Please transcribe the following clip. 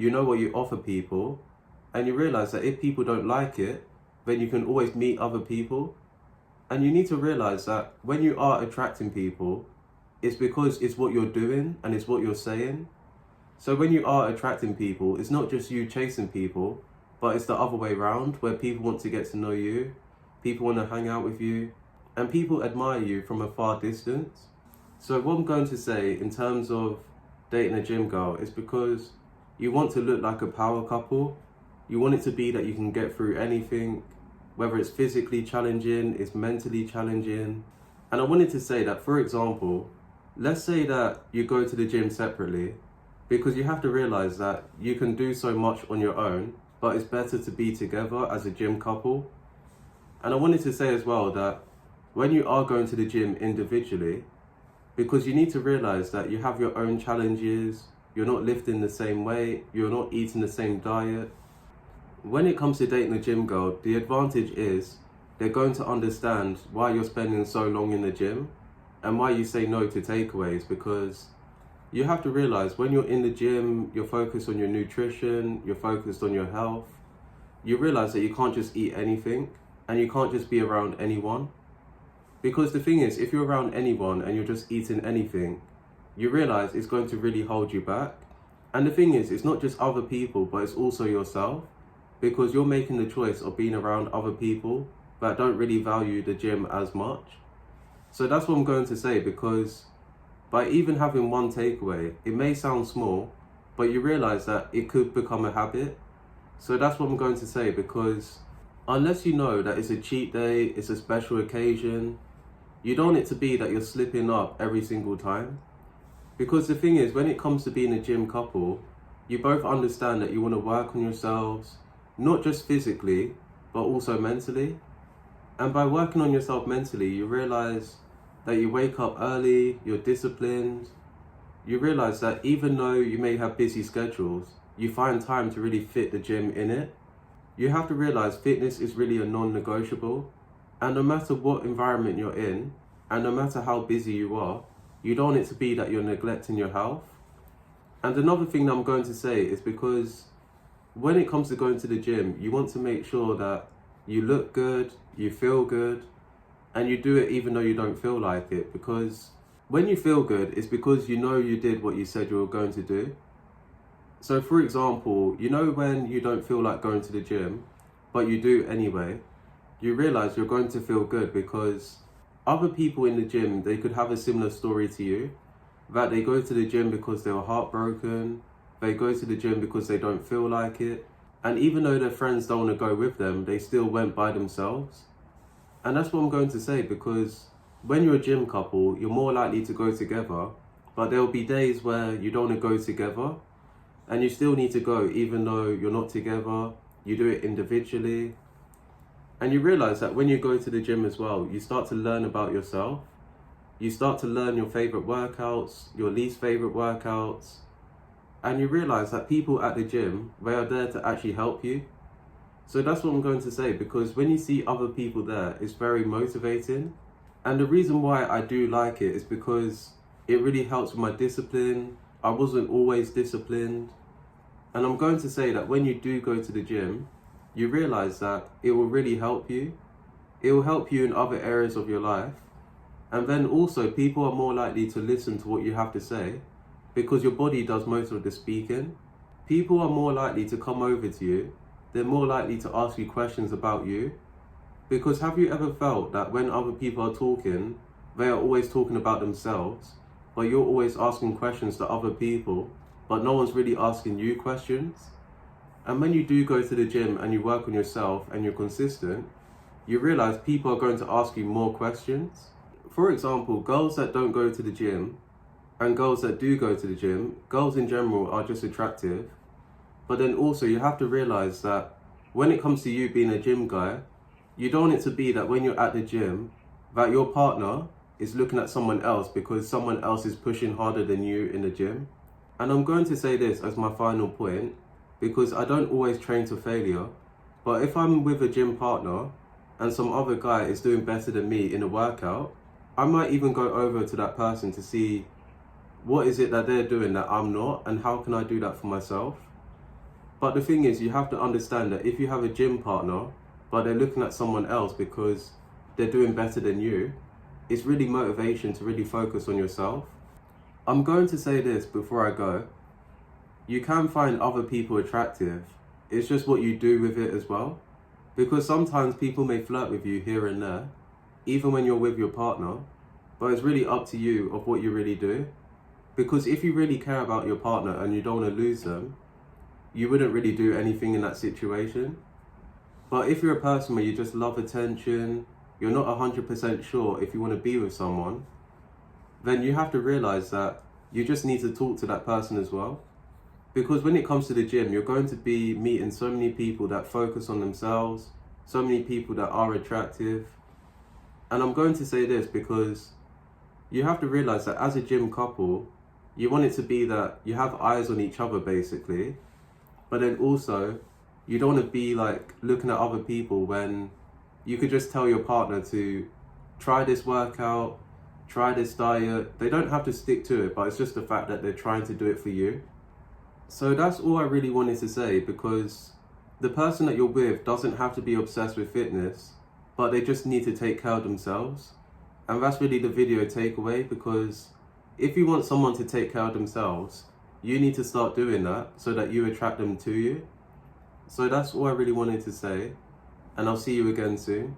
you know what you offer people, and you realize that if people don't like it, then you can always meet other people. And you need to realize that when you are attracting people, it's because it's what you're doing and it's what you're saying. So when you are attracting people, it's not just you chasing people, but it's the other way around, where people want to get to know you, people want to hang out with you, and people admire you from a far distance. So what I'm going to say in terms of dating a gym girl is because you want to look like a power couple. You want it to be that you can get through anything, whether it's physically challenging, it's mentally challenging. And I wanted to say that, for example, let's say that you go to the gym separately, because you have to realize that you can do so much on your own, but it's better to be together as a gym couple. And I wanted to say as well that when you are going to the gym individually, because you need to realize that you have your own challenges, you're not lifting the same weight, you're not eating the same diet. When it comes to dating a gym girl, the advantage is they're going to understand why you're spending so long in the gym and why you say no to takeaways, because you have to realize when you're in the gym, you're focused on your nutrition, you're focused on your health. You realize that you can't just eat anything and you can't just be around anyone. Because the thing is, if you're around anyone and you're just eating anything, you realize it's going to really hold you back. And the thing is, it's not just other people, but it's also yourself, because you're making the choice of being around other people that don't really value the gym as much. So that's what I'm going to say, because by even having one takeaway, it may sound small, but you realize that it could become a habit. So that's what I'm going to say, because unless you know that it's a cheat day, it's a special occasion, you don't want it to be that you're slipping up every single time. Because the thing is, when it comes to being a gym couple, you both understand that you want to work on yourselves, not just physically, but also mentally. And by working on yourself mentally, you realize that you wake up early, you're disciplined. You realize that even though you may have busy schedules, you find time to really fit the gym in it. You have to realize fitness is really a non-negotiable. And no matter what environment you're in, and no matter how busy you are, you don't want it to be that you're neglecting your health. And another thing that I'm going to say is because when it comes to going to the gym, you want to make sure that you look good, you feel good, and you do it even though you don't feel like it. Because when you feel good, it's because you know you did what you said you were going to do. So for example, you know when you don't feel like going to the gym, but you do anyway, you realize you're going to feel good because other people in the gym, they could have a similar story to you, that they go to the gym because they were heartbroken, they go to the gym because they don't feel like it, and even though their friends don't want to go with them, they still went by themselves. And that's what I'm going to say, because when you're a gym couple, you're more likely to go together, but there will be days where you don't want to go together, and you still need to go even though you're not together. You do it individually. And you realize that when you go to the gym as well, you start to learn about yourself. You start to learn your favorite workouts, your least favorite workouts. And you realize that people at the gym, they are there to actually help you. So that's what I'm going to say, because when you see other people there, it's very motivating. And the reason why I do like it is because it really helps with my discipline. I wasn't always disciplined. And I'm going to say that when you do go to the gym, you realize that it will really help you. It will help you in other areas of your life. And then also people are more likely to listen to what you have to say because your body does most of the speaking. People are more likely to come over to you. They're more likely to ask you questions about you. Because have you ever felt that when other people are talking, they are always talking about themselves, but you're always asking questions to other people, but no one's really asking you questions? And when you do go to the gym and you work on yourself and you're consistent, you realize people are going to ask you more questions. For example, girls that don't go to the gym and girls that do go to the gym, girls in general are just attractive. But then also you have to realize that when it comes to you being a gym guy, you don't want it to be that when you're at the gym, that your partner is looking at someone else because someone else is pushing harder than you in the gym. And I'm going to say this as my final point, because I don't always train to failure, but if I'm with a gym partner and some other guy is doing better than me in a workout, I might even go over to that person to see what is it that they're doing that I'm not, and how can I do that for myself? But the thing is, you have to understand that if you have a gym partner, but they're looking at someone else because they're doing better than you, it's really motivation to really focus on yourself. I'm going to say this before I go. You can find other people attractive. It's just what you do with it as well. Because sometimes people may flirt with you here and there, even when you're with your partner, but it's really up to you of what you really do. Because if you really care about your partner and you don't want to lose them, you wouldn't really do anything in that situation. But if you're a person where you just love attention, you're not 100% sure if you want to be with someone, then you have to realize that you just need to talk to that person as well. Because when it comes to the gym, you're going to be meeting so many people that focus on themselves, so many people that are attractive. And I'm going to say this because you have to realize that as a gym couple, you want it to be that you have eyes on each other basically, but then also you don't want to be like looking at other people when you could just tell your partner to try this workout, try this diet. They don't have to stick to it, but it's just the fact that they're trying to do it for you. So that's all I really wanted to say, because the person that you're with doesn't have to be obsessed with fitness, but they just need to take care of themselves. And that's really the video takeaway, because if you want someone to take care of themselves, you need to start doing that so that you attract them to you. So that's all I really wanted to say, and I'll see you again soon.